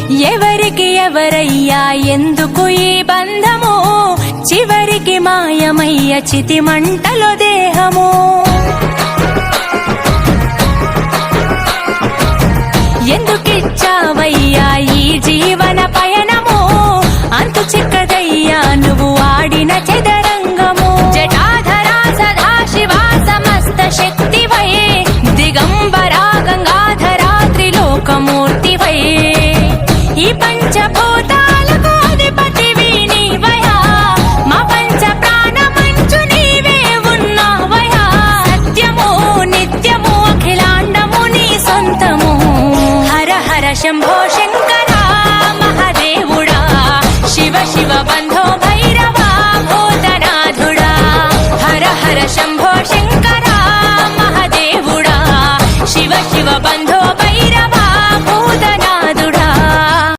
ఎవరికి ఎవరయ్యా ఎందుకు ఈ బంధము, చివరికి మాయమయ్య చితి మంటలో దేహము. ఎందుకిచ్చావయ్యా ఈ జీవన పయనము, అంతు చిక్కదయ్యా నువ్వు ఆడిన చెద